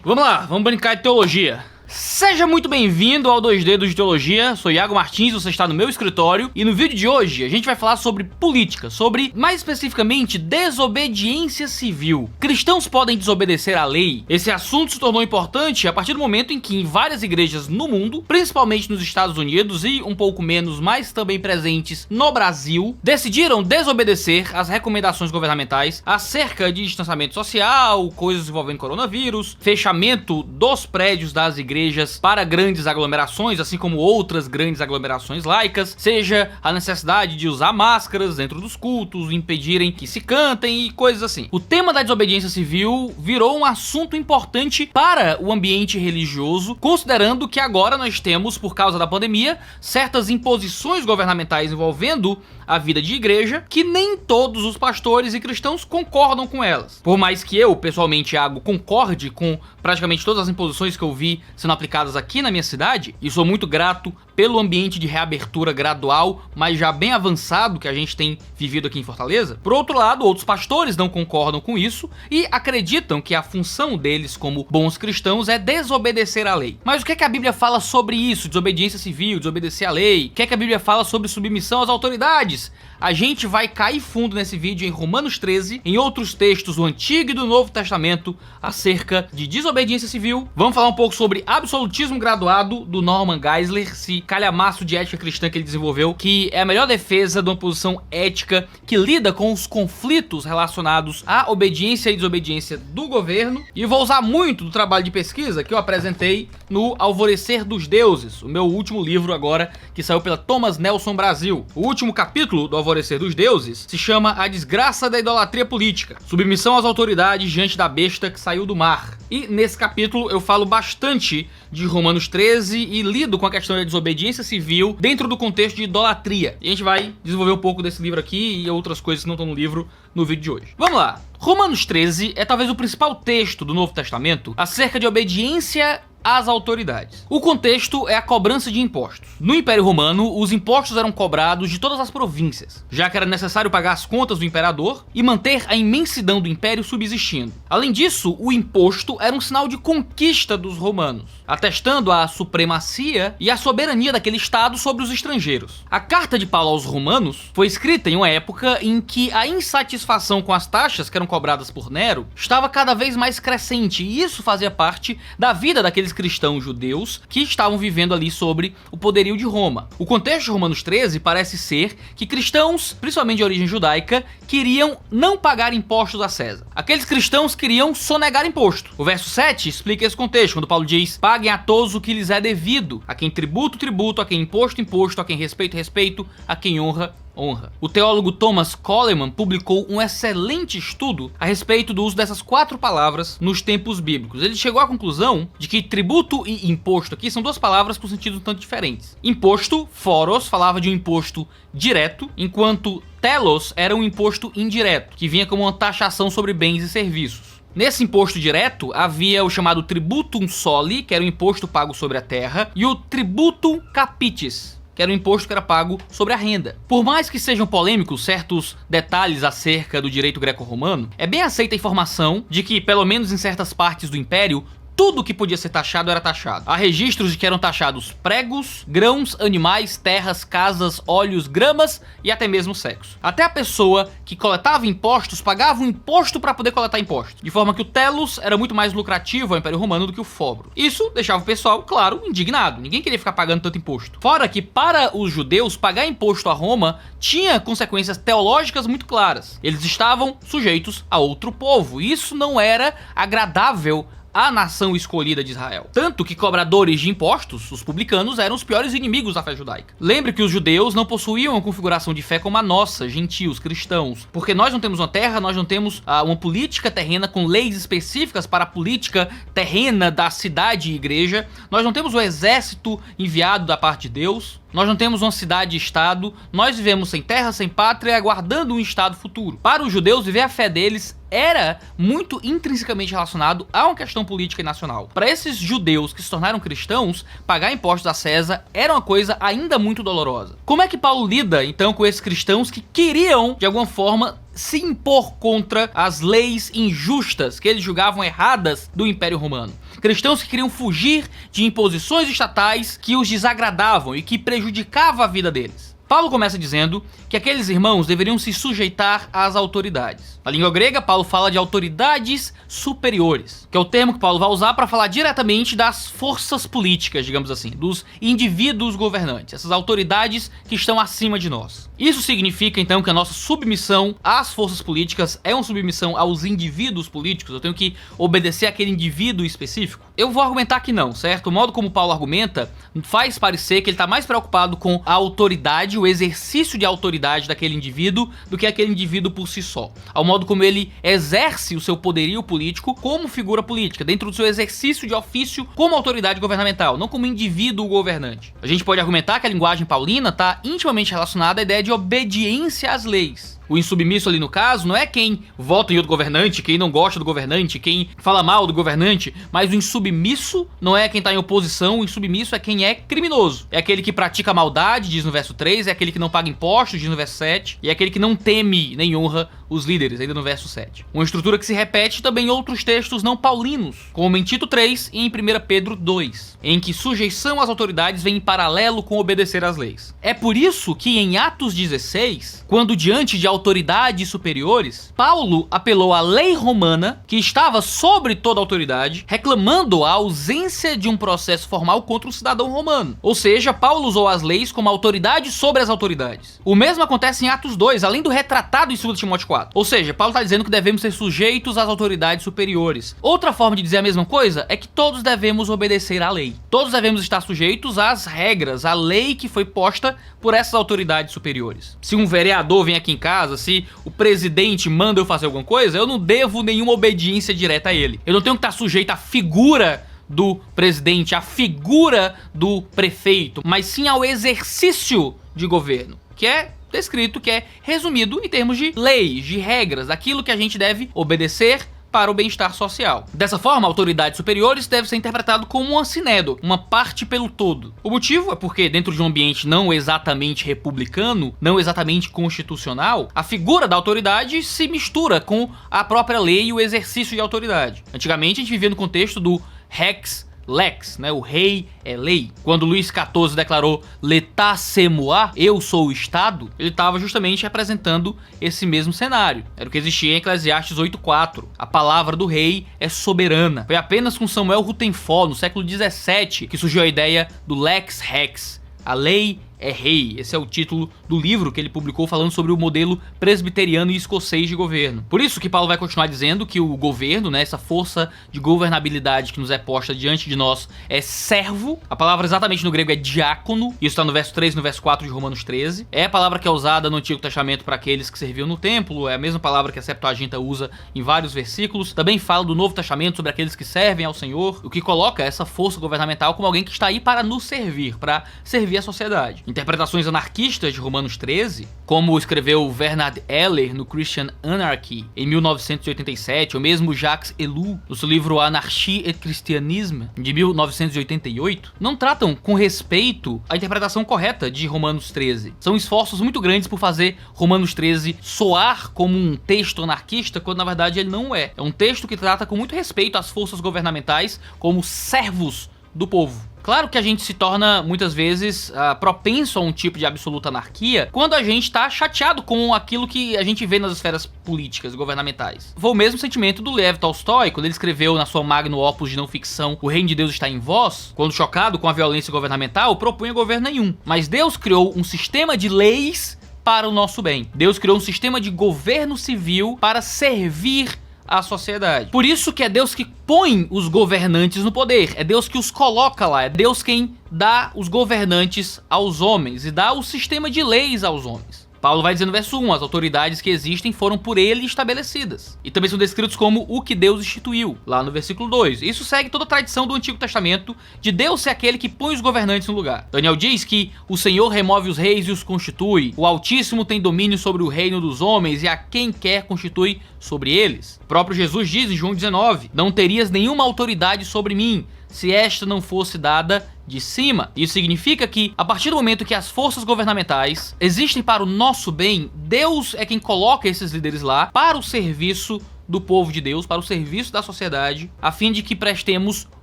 Vamos lá, vamos brincar de teologia. Seja muito bem-vindo ao 2 Dedos de Teologia, sou Iago Martins, você está no meu escritório e no vídeo de hoje a gente vai falar sobre política, sobre, mais especificamente, desobediência civil. Cristãos podem desobedecer à lei? Esse assunto se tornou importante a partir do momento em que em várias igrejas no mundo, principalmente nos Estados Unidos e um pouco menos, mas também presentes no Brasil, decidiram desobedecer às recomendações governamentais acerca de distanciamento social, coisas envolvendo coronavírus, fechamento dos prédios das igrejas para grandes aglomerações, assim como outras grandes aglomerações laicas, seja a necessidade de usar máscaras dentro dos cultos, impedirem que se cantem e coisas assim. O tema da desobediência civil virou um assunto importante para o ambiente religioso, considerando que agora nós temos, por causa da pandemia, certas imposições governamentais envolvendo a vida de igreja, que nem todos os pastores e cristãos concordam com elas. Por mais que eu, pessoalmente, Iago, concorde com praticamente todas as imposições que eu vi sendo aplicadas aqui na minha cidade, e sou muito grato pelo ambiente de reabertura gradual, mas já bem avançado que a gente tem vivido aqui em Fortaleza. Por outro lado, outros pastores não concordam com isso e acreditam que a função deles como bons cristãos é desobedecer à lei. Mas o que é que a Bíblia fala sobre isso? Desobediência civil, desobedecer à lei? O que é que a Bíblia fala sobre submissão às autoridades? A gente vai cair fundo nesse vídeo em Romanos 13, em outros textos do Antigo e do Novo Testamento acerca de desobediência civil. Vamos falar um pouco sobre absolutismo graduado do Norman Geisler, esse calhamaço de ética cristã que ele desenvolveu, que é a melhor defesa de uma posição ética que lida com os conflitos relacionados à obediência e desobediência do governo. E vou usar muito do trabalho de pesquisa que eu apresentei no Alvorecer dos Deuses, o meu último livro agora, que saiu pela Thomas Nelson Brasil. O último capítulo do Alvorecer dos Deuses se chama A Desgraça da Idolatria Política, submissão às autoridades diante da besta que saiu do mar. E nesse capítulo eu falo bastante de Romanos 13 e lido com a questão da desobediência civil dentro do contexto de idolatria. E a gente vai desenvolver um pouco desse livro aqui e outras coisas que não estão no livro no vídeo de hoje. Vamos lá! Romanos 13 é talvez o principal texto do Novo Testamento acerca de obediência às autoridades. O contexto é a cobrança de impostos. No Império Romano, os impostos eram cobrados de todas as províncias, já que era necessário pagar as contas do imperador e manter a imensidão do império subsistindo. Além disso, o imposto era um sinal de conquista dos romanos, atestando a supremacia e a soberania daquele estado sobre os estrangeiros. A carta de Paulo aos Romanos foi escrita em uma época em que a insatisfação com as taxas que eram cobradas por Nero estava cada vez mais crescente, e isso fazia parte da vida daqueles cristãos judeus que estavam vivendo ali sobre o poderio de Roma. O contexto de Romanos 13 parece ser que cristãos, principalmente de origem judaica, queriam não pagar impostos a César. Aqueles cristãos queriam sonegar imposto. O verso 7 explica esse contexto, quando Paulo diz: paguem a todos o que lhes é devido, a quem tributo, tributo, a quem imposto, imposto, a quem respeito, respeito, a quem honra, honra. O teólogo Thomas Coleman publicou um excelente estudo a respeito do uso dessas 4 palavras nos tempos bíblicos. Ele chegou à conclusão de que tributo e imposto aqui são 2 palavras com sentidos um tanto diferentes. Imposto, foros, falava de um imposto direto, enquanto telos era um imposto indireto, que vinha como uma taxação sobre bens e serviços. Nesse imposto direto, havia o chamado tributum soli, que era o imposto pago sobre a terra, e o tributum capitis, que era o imposto que era pago sobre a renda. Por mais que sejam polêmicos certos detalhes acerca do direito greco-romano, é bem aceita a informação de que, pelo menos em certas partes do império, tudo que podia ser taxado era taxado. Há registros de que eram taxados pregos, grãos, animais, terras, casas, óleos, gramas e até mesmo sexo. Até a pessoa que coletava impostos pagava um imposto para poder coletar impostos, de forma que o telos era muito mais lucrativo ao Império Romano do que o fobro. Isso deixava o pessoal, claro, indignado. Ninguém queria ficar pagando tanto imposto. Fora que, para os judeus, pagar imposto a Roma tinha consequências teológicas muito claras. Eles estavam sujeitos a outro povo, e isso não era agradável a nação escolhida de Israel. Tanto que cobradores de impostos, os publicanos, eram os piores inimigos da fé judaica. Lembre que os judeus não possuíam uma configuração de fé como a nossa, gentios, cristãos, porque nós não temos uma terra, nós não temos uma política terrena com leis específicas para a política terrena da cidade e igreja, nós não temos o exército enviado da parte de Deus, nós não temos uma cidade-estado, nós vivemos sem terra, sem pátria, aguardando um estado futuro. Para os judeus, viver a fé deles era muito intrinsecamente relacionado a uma questão política e nacional. Para esses judeus que se tornaram cristãos, pagar impostos a César era uma coisa ainda muito dolorosa. Como é que Paulo lida, então, com esses cristãos que queriam, de alguma forma, se impor contra as leis injustas que eles julgavam erradas do Império Romano. Cristãos que queriam fugir de imposições estatais que os desagradavam e que prejudicavam a vida deles. Paulo começa dizendo que aqueles irmãos deveriam se sujeitar às autoridades. Na língua grega, Paulo fala de autoridades superiores, que é o termo que Paulo vai usar para falar diretamente das forças políticas, digamos assim, dos indivíduos governantes, essas autoridades que estão acima de nós. Isso significa então que a nossa submissão às forças políticas é uma submissão aos indivíduos políticos? Eu tenho que obedecer àquele indivíduo específico? Eu vou argumentar que não, certo? O modo como Paulo argumenta faz parecer que ele está mais preocupado com a autoridade, o exercício de autoridade daquele indivíduo, do que aquele indivíduo por si só. Ao modo como ele exerce o seu poderio político como figura política, dentro do seu exercício de ofício como autoridade governamental, não como indivíduo governante. A gente pode argumentar que a linguagem paulina está intimamente relacionada à ideia de obediência às leis. O insubmisso ali no caso não é quem vota em outro governante, quem não gosta do governante, quem fala mal do governante, mas o insubmisso não é quem está em oposição, o insubmisso é quem é criminoso. É aquele que pratica maldade, diz no verso 3, é aquele que não paga impostos, diz no verso 7, e é aquele que não teme nem honra os líderes, ainda no verso 7. Uma estrutura que se repete também em outros textos não paulinos, como em Tito 3 e em 1 Pedro 2, em que sujeição às autoridades vem em paralelo com obedecer às leis. É por isso que em Atos 16, quando diante de autoridades superiores, Paulo apelou à lei romana, que estava sobre toda autoridade, reclamando a ausência de um processo formal contra o cidadão romano. Ou seja, Paulo usou as leis como autoridade sobre as autoridades. O mesmo acontece em Atos 2, além do retratado em 2 Timóteo 4. Ou seja, Paulo está dizendo que devemos ser sujeitos às autoridades superiores. Outra forma de dizer a mesma coisa é que todos devemos obedecer à lei. Todos devemos estar sujeitos às regras, à lei que foi posta por essas autoridades superiores. Se um vereador vem aqui em casa, se o presidente manda eu fazer alguma coisa, eu não devo nenhuma obediência direta a ele. Eu não tenho que estar sujeito à figura do presidente, à figura do prefeito, mas sim ao exercício de governo, que é descrito, que é resumido em termos de leis, de regras, daquilo que a gente deve obedecer para o bem-estar social. Dessa forma, autoridades superiores devem ser interpretado como uma sinédo, uma parte pelo todo. O motivo é porque, dentro de um ambiente não exatamente republicano, não exatamente constitucional, a figura da autoridade se mistura com a própria lei e o exercício de autoridade. Antigamente, a gente vivia no contexto do Rex Lex, né? O rei é lei. Quando Luís XIV declarou l'état c'est moi, eu sou o Estado, ele estava justamente representando esse mesmo cenário. Era o que existia em Eclesiastes 8:4. A palavra do rei é soberana. Foi apenas com Samuel Rutherford, no século 17, que surgiu a ideia do lex rex. A lei é rei. Esse é o título do livro que ele publicou falando sobre o modelo presbiteriano e escocês de governo. Por isso que Paulo vai continuar dizendo que o governo, né, essa força de governabilidade que nos é posta diante de nós é servo. A palavra exatamente no grego é diácono. Isso está no verso 3 e no verso 4 de Romanos 13. É a palavra que é usada no Antigo Testamento para aqueles que serviam no templo. É a mesma palavra que a Septuaginta usa em vários versículos. Também fala do Novo Testamento sobre aqueles que servem ao Senhor, o que coloca essa força governamental como alguém que está aí para nos servir, para servir a sociedade. Interpretações anarquistas de Romanos 13, como escreveu Bernard Eller no Christian Anarchy em 1987, ou mesmo Jacques Ellul no seu livro Anarchie et Christianisme de 1988, não tratam com respeito a interpretação correta de Romanos 13. São esforços muito grandes por fazer Romanos 13 soar como um texto anarquista, quando na verdade ele não é. É um texto que trata com muito respeito às forças governamentais como servos do povo. Claro que a gente se torna, muitas vezes, propenso a um tipo de absoluta anarquia quando a gente tá chateado com aquilo que a gente vê nas esferas políticas e governamentais. Foi o mesmo sentimento do Lev Tolstói, quando ele escreveu na sua magnum opus de não ficção O Reino de Deus está em Vós, quando chocado com a violência governamental, propunha governo nenhum. Mas Deus criou um sistema de leis para o nosso bem. Deus criou um sistema de governo civil para servir a sociedade. Por isso que é Deus que põe os governantes no poder, é Deus que os coloca lá, é Deus quem dá os governantes aos homens e dá o sistema de leis aos homens. Paulo vai dizer no verso 1, as autoridades que existem foram por ele estabelecidas. E também são descritos como o que Deus instituiu, lá no versículo 2. Isso segue toda a tradição do Antigo Testamento de Deus ser aquele que põe os governantes no lugar. Daniel diz que o Senhor remove os reis e os constitui, o Altíssimo tem domínio sobre o reino dos homens e a quem quer constitui sobre eles. O próprio Jesus diz em João 19, não terias nenhuma autoridade sobre mim, se esta não fosse dada de cima. Isso significa que, a partir do momento que as forças governamentais existem para o nosso bem, Deus é quem coloca esses líderes lá para o serviço do povo de Deus, para o serviço da sociedade, a fim de que prestemos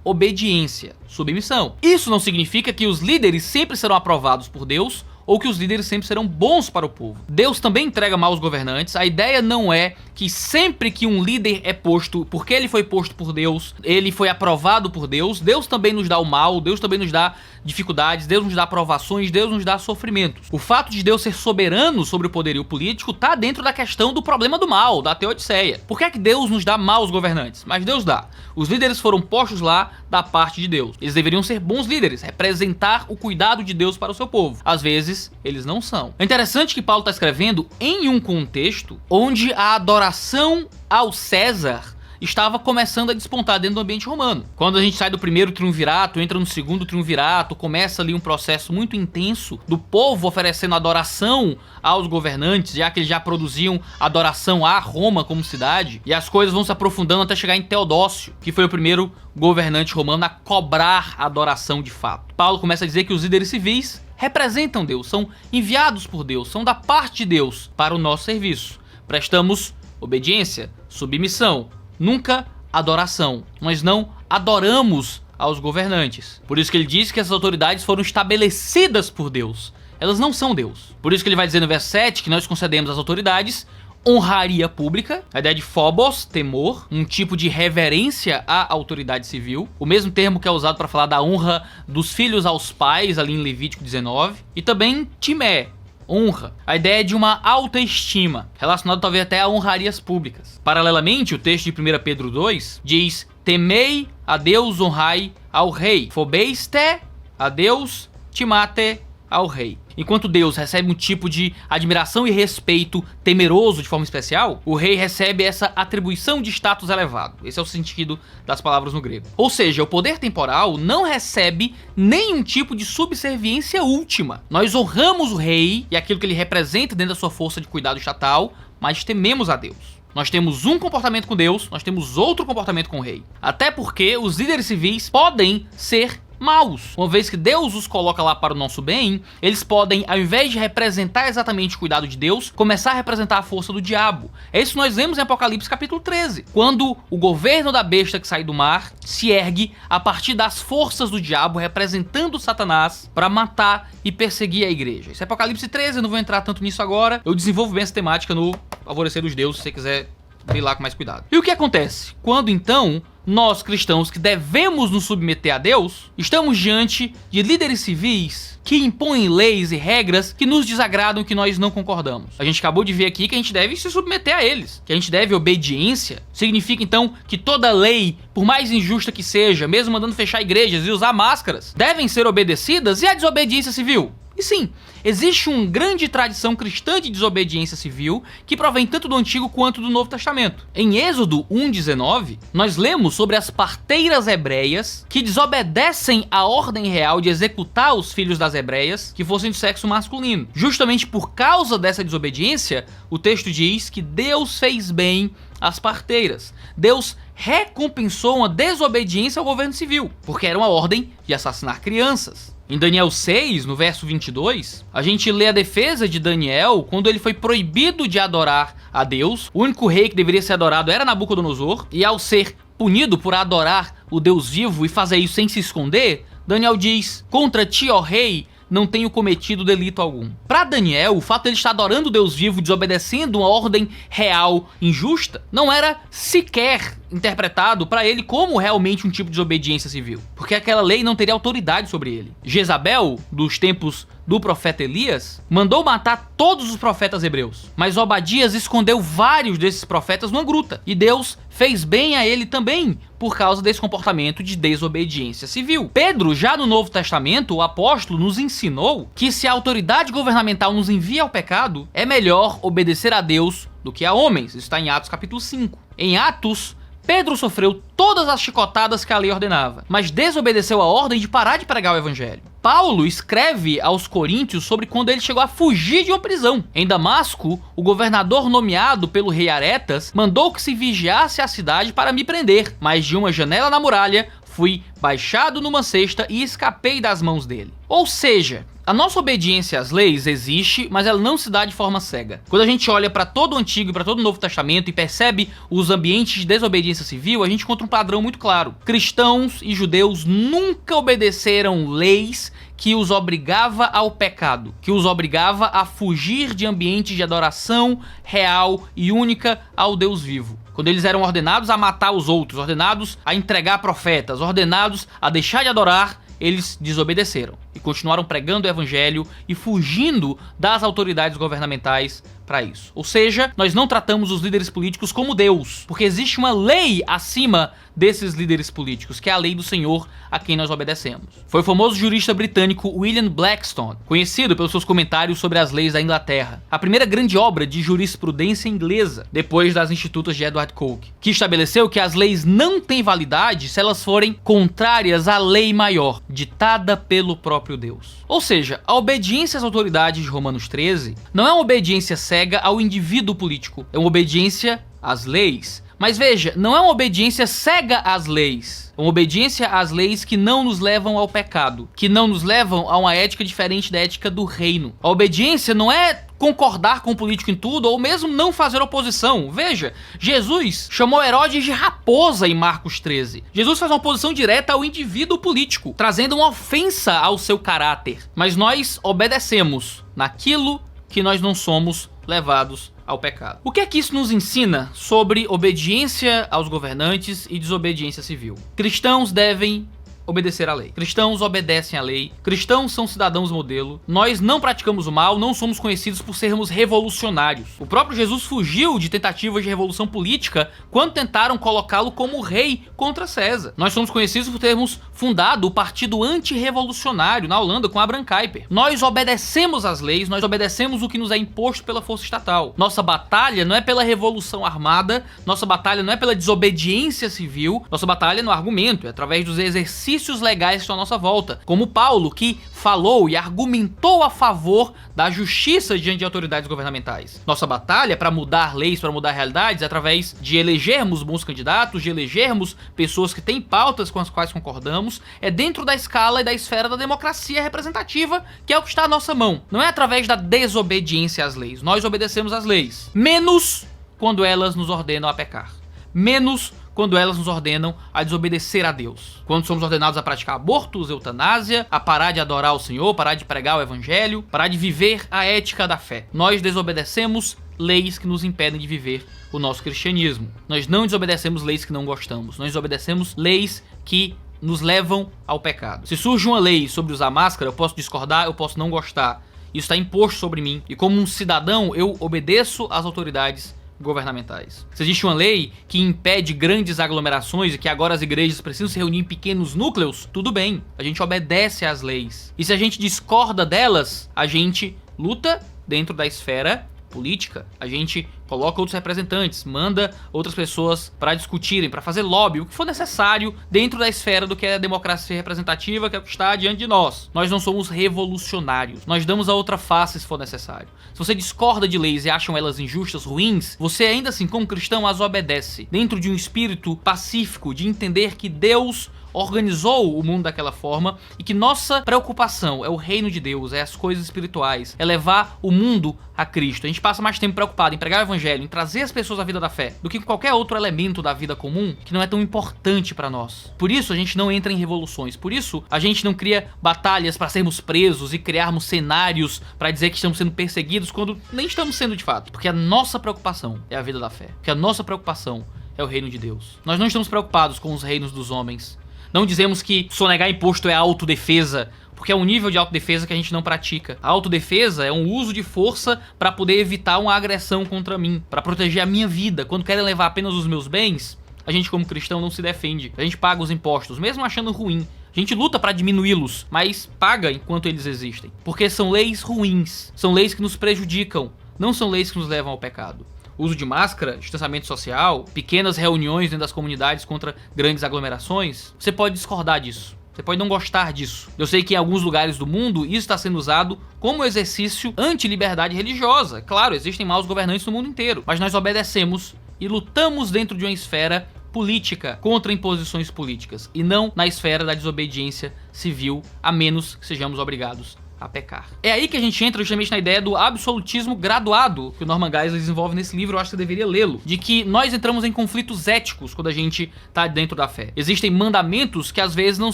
obediência, submissão. Isso não significa que os líderes sempre serão aprovados por Deus ou que os líderes sempre serão bons para o povo. Deus também entrega maus governantes. A ideia não é que sempre que um líder é posto, porque ele foi posto por Deus, ele foi aprovado por Deus, Deus também nos dá o mal, Deus também nos dá dificuldades, Deus nos dá provações, Deus nos dá sofrimentos. O fato de Deus ser soberano sobre o poderio político está dentro da questão do problema do mal, da Teodiceia. Por que é que Deus nos dá maus governantes? Mas Deus dá. Os líderes foram postos lá da parte de Deus. Eles deveriam ser bons líderes, representar o cuidado de Deus para o seu povo. Às vezes, eles não são. É interessante que Paulo está escrevendo em um contexto onde a adoração ao César estava começando a despontar dentro do ambiente romano. Quando a gente sai do primeiro triunvirato, entra no segundo triunvirato, começa ali um processo muito intenso do povo oferecendo adoração aos governantes, já que eles já produziam adoração a Roma como cidade, e as coisas vão se aprofundando até chegar em Teodócio, que foi o primeiro governante romano a cobrar a adoração de fato. Paulo começa a dizer que os líderes civis representam Deus, são enviados por Deus, são da parte de Deus para o nosso serviço. Prestamos obediência, submissão, nunca adoração. Nós não adoramos aos governantes. Por isso que ele diz que essas autoridades foram estabelecidas por Deus. Elas não são Deus. Por isso que ele vai dizer no verso 7 que nós concedemos às autoridades honraria pública, a ideia de phobos, temor, um tipo de reverência à autoridade civil, o mesmo termo que é usado para falar da honra dos filhos aos pais, ali em Levítico 19, e também timé, honra, a ideia de uma autoestima, relacionado talvez até a honrarias públicas. Paralelamente, o texto de 1 Pedro 2 diz: temei a Deus, honrai ao rei, fobeiste a Deus, timate ao rei. Enquanto Deus recebe um tipo de admiração e respeito temeroso de forma especial, o rei recebe essa atribuição de status elevado. Esse é o sentido das palavras no grego. Ou seja, o poder temporal não recebe nenhum tipo de subserviência última. Nós honramos o rei e aquilo que ele representa dentro da sua força de cuidado estatal, mas tememos a Deus. Nós temos um comportamento com Deus, nós temos outro comportamento com o rei. Até porque os líderes civis podem ser maus. Uma vez que Deus os coloca lá para o nosso bem, eles podem, ao invés de representar exatamente o cuidado de Deus, começar a representar a força do diabo. É isso que nós vemos em Apocalipse capítulo 13. Quando o governo da besta que sai do mar se ergue a partir das forças do diabo, representando Satanás, para matar e perseguir a igreja. Isso é Apocalipse 13, eu não vou entrar tanto nisso agora. Eu desenvolvo bem essa temática no Alvorecer dos Deuses, se você quiser ir lá com mais cuidado. E o que acontece? Quando então nós cristãos que devemos nos submeter a Deus, estamos diante de líderes civis que impõem leis e regras que nos desagradam, que nós não concordamos. A gente acabou de ver aqui que a gente deve se submeter a eles, que a gente deve obediência. Significa então que toda lei, por mais injusta que seja, mesmo mandando fechar igrejas e usar máscaras, devem ser obedecidas. E a desobediência civil? E sim, existe uma grande tradição cristã de desobediência civil que provém tanto do Antigo quanto do Novo Testamento. Em Êxodo 1:19, nós lemos sobre as parteiras hebreias que desobedecem à ordem real de executar os filhos das hebreias que fossem do sexo masculino. Justamente por causa dessa desobediência, o texto diz que Deus fez bem às parteiras. Deus recompensou uma desobediência ao governo civil, porque era uma ordem de assassinar crianças. Em Daniel 6, no verso 22, a gente lê a defesa de Daniel quando ele foi proibido de adorar a Deus. O único rei que deveria ser adorado era Nabucodonosor, e ao ser punido por adorar o Deus vivo e fazer isso sem se esconder, Daniel diz: contra ti, ó rei, não tenho cometido delito algum. Para Daniel, o fato de ele estar adorando o Deus vivo, desobedecendo uma ordem real injusta, não era sequer interpretado para ele como realmente um tipo de desobediência civil, porque aquela lei não teria autoridade sobre ele. Jezabel, dos tempos do profeta Elias, mandou matar todos os profetas hebreus, mas Obadias escondeu vários desses profetas numa gruta, e Deus fez bem a ele também por causa desse comportamento de desobediência civil. Pedro, já no Novo Testamento, o apóstolo, nos ensinou que se a autoridade governamental nos envia ao pecado, é melhor obedecer a Deus do que a homens. Isso está em Atos capítulo 5. Em Atos, Pedro sofreu todas as chicotadas que a lei ordenava, mas desobedeceu a ordem de parar de pregar o evangelho. Paulo escreve aos Coríntios sobre quando ele chegou a fugir de uma prisão. Em Damasco, o governador nomeado pelo rei Aretas mandou que se vigiasse a cidade para me prender, mas de uma janela na muralha fui baixado numa cesta e escapei das mãos dele. Ou seja, a nossa obediência às leis existe, mas ela não se dá de forma cega. Quando a gente olha para todo o Antigo e para todo o Novo Testamento e percebe os ambientes de desobediência civil, a gente encontra um padrão muito claro. Cristãos e judeus nunca obedeceram leis que os obrigava ao pecado, que os obrigava a fugir de ambientes de adoração real e única ao Deus vivo. Quando eles eram ordenados a matar os outros, ordenados a entregar profetas, ordenados a deixar de adorar, eles desobedeceram e continuaram pregando o evangelho e fugindo das autoridades governamentais para isso. Ou seja, nós não tratamos os líderes políticos como Deus, porque existe uma lei acima desses líderes políticos, que é a lei do Senhor a quem nós obedecemos. Foi o famoso jurista britânico William Blackstone, conhecido pelos seus comentários sobre as leis da Inglaterra, a primeira grande obra de jurisprudência inglesa, depois das Institutas de Edward Coke, que estabeleceu que as leis não têm validade se elas forem contrárias à lei maior, ditada pelo próprio Deus. Ou seja, a obediência às autoridades de Romanos 13 não é uma obediência cega ao indivíduo político, é uma obediência às leis. Mas veja, não é uma obediência cega às leis, é uma obediência às leis que não nos levam ao pecado, que não nos levam a uma ética diferente da ética do reino. A obediência não é concordar com o político em tudo, ou mesmo não fazer oposição. Veja, Jesus chamou Herodes de raposa em Marcos 13. Jesus faz uma oposição direta ao indivíduo político, trazendo uma ofensa ao seu caráter. Mas nós obedecemos naquilo que nós não somos levados ao pecado. O que é que isso nos ensina sobre obediência aos governantes e desobediência civil? Cristãos devem obedecer à lei. Cristãos obedecem à lei. Cristãos são cidadãos modelo. Nós não praticamos o mal, não somos conhecidos por sermos revolucionários. O próprio Jesus fugiu de tentativas de revolução política quando tentaram colocá-lo como rei contra César. Nós somos conhecidos por termos fundado o partido antirrevolucionário na Holanda com Abraham Kuyper. Nós obedecemos às leis, nós obedecemos o que nos é imposto pela força estatal. Nossa batalha não é pela revolução armada, nossa batalha não é pela desobediência civil, nossa batalha é no argumento, é através dos exercícios legais que estão à nossa volta, como Paulo, que falou e argumentou a favor da justiça diante de autoridades governamentais. Nossa batalha para mudar leis, para mudar realidades, é através de elegermos bons candidatos, de elegermos pessoas que têm pautas com as quais concordamos, é dentro da escala e da esfera da democracia representativa, que é o que está à nossa mão. Não é através da desobediência às leis. Nós obedecemos às leis, menos quando elas nos ordenam a pecar. Menos quando elas nos ordenam a desobedecer a Deus. Quando somos ordenados a praticar abortos, eutanásia, a parar de adorar o Senhor, parar de pregar o evangelho, parar de viver a ética da fé. Nós desobedecemos leis que nos impedem de viver o nosso cristianismo. Nós não desobedecemos leis que não gostamos. Nós desobedecemos leis que nos levam ao pecado. Se surge uma lei sobre usar máscara, eu posso discordar, eu posso não gostar. Isso está imposto sobre mim. E como um cidadão, eu obedeço às autoridades governamentais. Se existe uma lei que impede grandes aglomerações e que agora as igrejas precisam se reunir em pequenos núcleos, tudo bem, a gente obedece às leis. E se a gente discorda delas, a gente luta dentro da esfera política. A gente coloca outros representantes, manda outras pessoas para discutirem, para fazer lobby, o que for necessário dentro da esfera do que é a democracia representativa, que é o que está diante de nós. Nós não somos revolucionários. Nós damos a outra face se for necessário. Se você discorda de leis e acham elas injustas, ruins, você ainda assim, como cristão, as obedece. Dentro de um espírito pacífico, de entender que Deus organizou o mundo daquela forma e que nossa preocupação é o reino de Deus, é as coisas espirituais, é levar o mundo a Cristo. A gente passa mais tempo preocupado em pregar o evangelho, em trazer as pessoas à vida da fé, do que qualquer outro elemento da vida comum que não é tão importante para nós. Por isso a gente não entra em revoluções, por isso a gente não cria batalhas para sermos presos e criarmos cenários para dizer que estamos sendo perseguidos quando nem estamos sendo de fato, porque a nossa preocupação é a vida da fé, porque a nossa preocupação é o reino de Deus. Nós não estamos preocupados com os reinos dos homens. Não dizemos que sonegar imposto é autodefesa, porque é um nível de autodefesa que a gente não pratica. A autodefesa é um uso de força para poder evitar uma agressão contra mim, para proteger a minha vida. Quando querem levar apenas os meus bens, a gente como cristão não se defende. A gente paga os impostos, mesmo achando ruim. A gente luta para diminuí-los, mas paga enquanto eles existem. Porque são leis ruins, são leis que nos prejudicam, não são leis que nos levam ao pecado. Uso de máscara, distanciamento social, pequenas reuniões dentro das comunidades contra grandes aglomerações, você pode discordar disso. Você pode não gostar disso. Eu sei que em alguns lugares do mundo isso está sendo usado como exercício anti-liberdade religiosa. Claro, existem maus governantes no mundo inteiro, mas nós obedecemos e lutamos dentro de uma esfera política, contra imposições políticas, e não na esfera da desobediência civil, a menos que sejamos obrigados a pecar. É aí que a gente entra justamente na ideia do absolutismo graduado que o Norman Geisler desenvolve nesse livro. Eu acho que você deveria lê-lo, de que nós entramos em conflitos éticos quando a gente tá dentro da fé. Existem mandamentos que às vezes não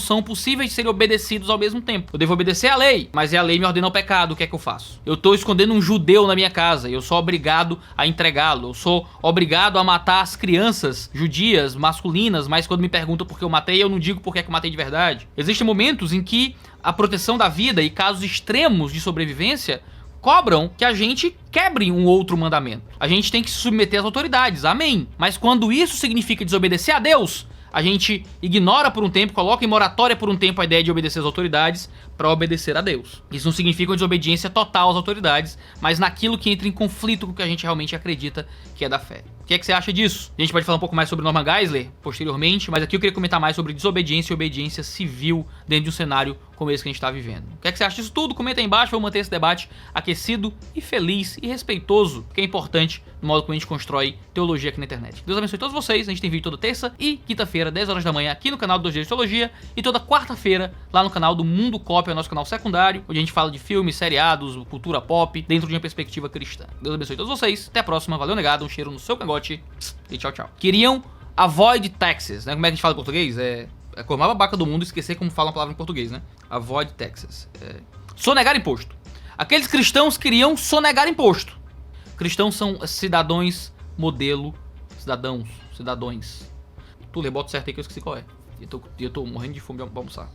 são possíveis de serem obedecidos ao mesmo tempo. Eu devo obedecer à lei, mas a lei me ordena ao pecado. O que é que eu faço? Eu tô escondendo um judeu na minha casa e eu sou obrigado a entregá-lo. Eu sou obrigado a matar as crianças judias, masculinas, mas quando me perguntam por que eu matei, eu não digo por que é que eu matei de verdade. Existem momentos em que a proteção da vida e casos extremos de sobrevivência cobram que a gente quebre um outro mandamento. A gente tem que se submeter às autoridades, amém. Mas quando isso significa desobedecer a Deus, a gente ignora por um tempo, coloca em moratória por um tempo a ideia de obedecer às autoridades para obedecer a Deus. Isso não significa uma desobediência total às autoridades, mas naquilo que entra em conflito com o que a gente realmente acredita que é da fé. O que é que você acha disso? A gente pode falar um pouco mais sobre Norman Geisler posteriormente, mas aqui eu queria comentar mais sobre desobediência e obediência civil dentro de um cenário como esse que a gente está vivendo. O que é que você acha disso tudo? Comenta aí embaixo, vamos manter esse debate aquecido e feliz e respeitoso, que é importante no modo como a gente constrói teologia aqui na internet. Deus abençoe todos vocês, a gente tem vídeo toda terça e quinta-feira, 10 horas da manhã, aqui no canal do 2 Dias de Teologia, e toda quarta-feira lá no canal do Mundo Cópia, nosso canal secundário, onde a gente fala de filmes, seriados, cultura pop, dentro de uma perspectiva cristã. Deus abençoe todos vocês, até a próxima, valeu negado, um cheiro no seu cangote e tchau, tchau. Queriam avoid taxes, né? Como é que a gente fala em português? É a coisa mais babaca do mundo esquecer como fala uma palavra em português, né? Avoid taxes. Sonegar imposto. Aqueles cristãos queriam sonegar imposto. Cristãos são cidadãos modelo, cidadãos. Tu lê, bota certo aí que eu esqueci qual é. E eu tô morrendo de fome pra almoçar.